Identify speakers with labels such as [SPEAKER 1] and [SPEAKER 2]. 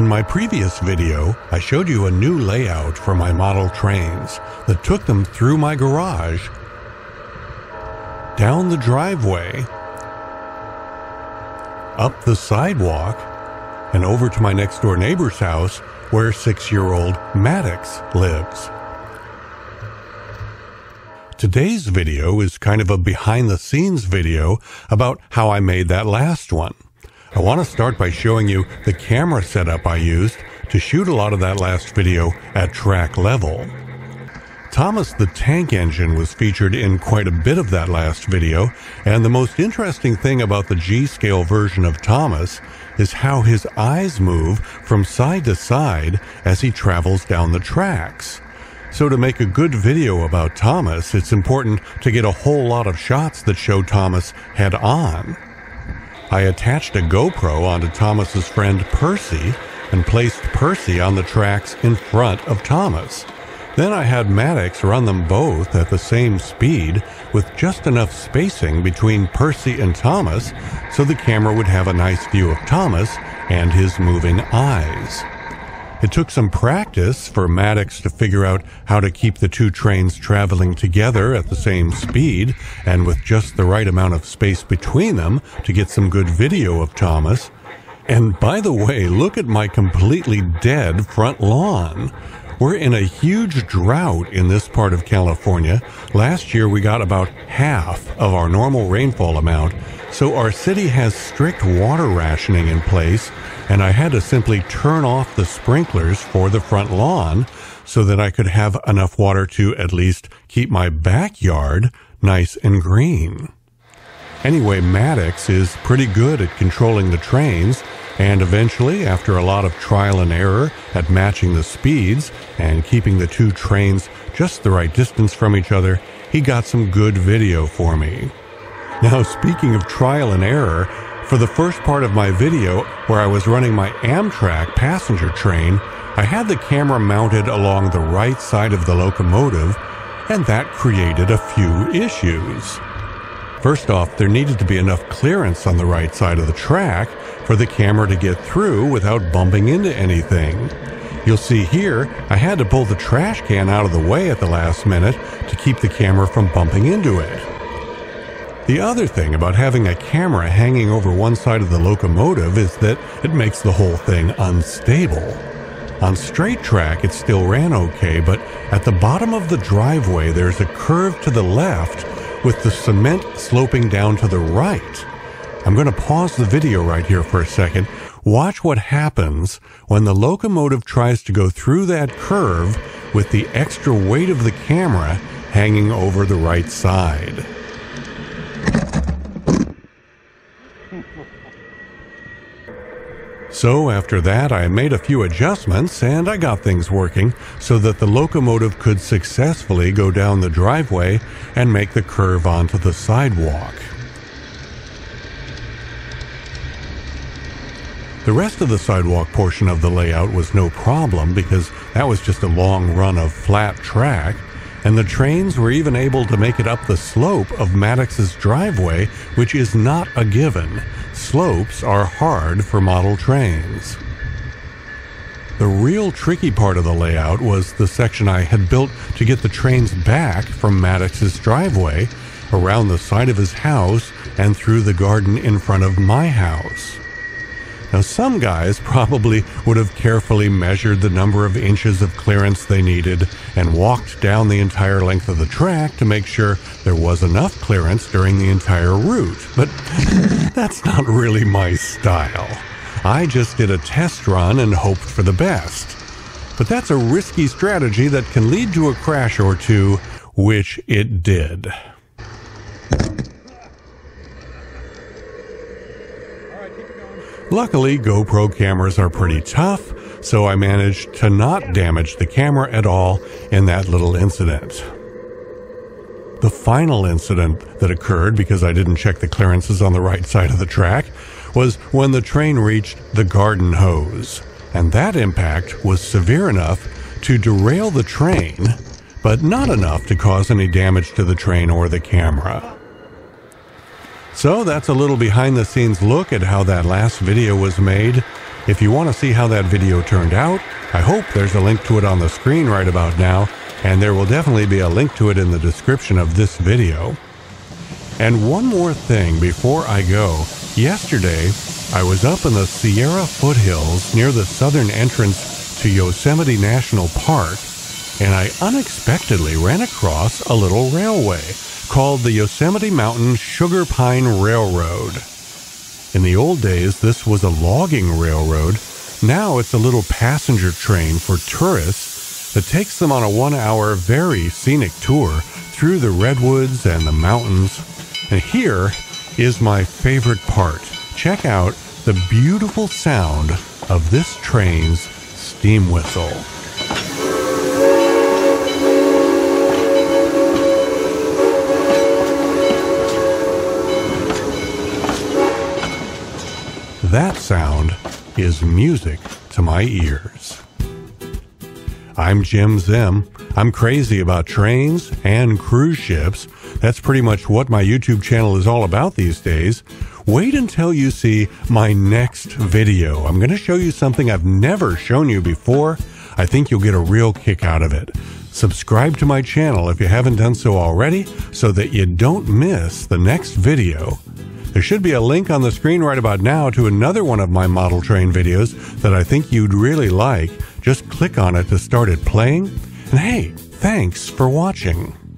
[SPEAKER 1] In my previous video, I showed you a new layout for my model trains that took them through my garage, down the driveway, up the sidewalk, and over to my next door neighbor's house where 6-year-old Maddox lives. Today's video is kind of a behind-the-scenes video about how I made that last one. I want to start by showing you the camera setup I used to shoot a lot of that last video at track level. Thomas the Tank Engine was featured in quite a bit of that last video, and the most interesting thing about the G-scale version of Thomas is how his eyes move from side to side as he travels down the tracks. So to make a good video about Thomas, it's important to get a whole lot of shots that show Thomas head on. I attached a GoPro onto Thomas's friend Percy and placed Percy on the tracks in front of Thomas. Then I had Maddox run them both at the same speed with just enough spacing between Percy and Thomas so the camera would have a nice view of Thomas and his moving eyes. It took some practice for Maddox to figure out how to keep the two trains traveling together at the same speed and with just the right amount of space between them to get some good video of Thomas. And by the way, look at my completely dead front lawn. We're in a huge drought in this part of California. Last year we got about half of our normal rainfall amount, so our city has strict water rationing in place, and I had to simply turn off the sprinklers for the front lawn so that I could have enough water to at least keep my backyard nice and green. Anyway, Maddox is pretty good at controlling the trains, and eventually, after a lot of trial and error at matching the speeds and keeping the two trains just the right distance from each other, he got some good video for me. Now, speaking of trial and error, for the first part of my video, where I was running my Amtrak passenger train, I had the camera mounted along the right side of the locomotive, and that created a few issues. First off, there needed to be enough clearance on the right side of the track for the camera to get through without bumping into anything. You'll see here, I had to pull the trash can out of the way at the last minute to keep the camera from bumping into it. The other thing about having a camera hanging over one side of the locomotive is that it makes the whole thing unstable. On straight track, it still ran okay, but at the bottom of the driveway, there's a curve to the left with the cement sloping down to the right. I'm going to pause the video right here for a second. Watch what happens when the locomotive tries to go through that curve with the extra weight of the camera hanging over the right side. So after that, I made a few adjustments and I got things working so that the locomotive could successfully go down the driveway and make the curve onto the sidewalk. The rest of the sidewalk portion of the layout was no problem because that was just a long run of flat track, and the trains were even able to make it up the slope of Maddox's driveway, which is not a given. Slopes are hard for model trains. The real tricky part of the layout was the section I had built to get the trains back from Maddox's driveway, around the side of his house, and through the garden in front of my house. Now, some guys probably would have carefully measured the number of inches of clearance they needed and walked down the entire length of the track to make sure there was enough clearance during the entire route. But that's not really my style. I just did a test run and hoped for the best. But that's a risky strategy that can lead to a crash or two, which it did. Luckily, GoPro cameras are pretty tough, so I managed to not damage the camera at all in that little incident. The final incident that occurred, because I didn't check the clearances on the right side of the track, was when the train reached the garden hose, and that impact was severe enough to derail the train, but not enough to cause any damage to the train or the camera. So that's a little behind-the-scenes look at how that last video was made. If you want to see how that video turned out, I hope there's a link to it on the screen right about now, and there will definitely be a link to it in the description of this video. And one more thing before I go. Yesterday, I was up in the Sierra foothills near the southern entrance to Yosemite National Park, and I unexpectedly ran across a little railway called the Yosemite Mountain Sugar Pine Railroad. In the old days, this was a logging railroad. Now it's a little passenger train for tourists that takes them on a 1-hour, very scenic tour through the redwoods and the mountains. And here is my favorite part. Check out the beautiful sound of this train's steam whistle. That sound is music to my ears. I'm Jim Zim. I'm crazy about trains and cruise ships. That's pretty much what my YouTube channel is all about these days. Wait until you see my next video. I'm going to show you something I've never shown you before. I think you'll get a real kick out of it. Subscribe to my channel if you haven't done so already so that you don't miss the next video. There should be a link on the screen right about now to another one of my model train videos that I think you'd really like. Just click on it to start it playing. And hey, thanks for watching.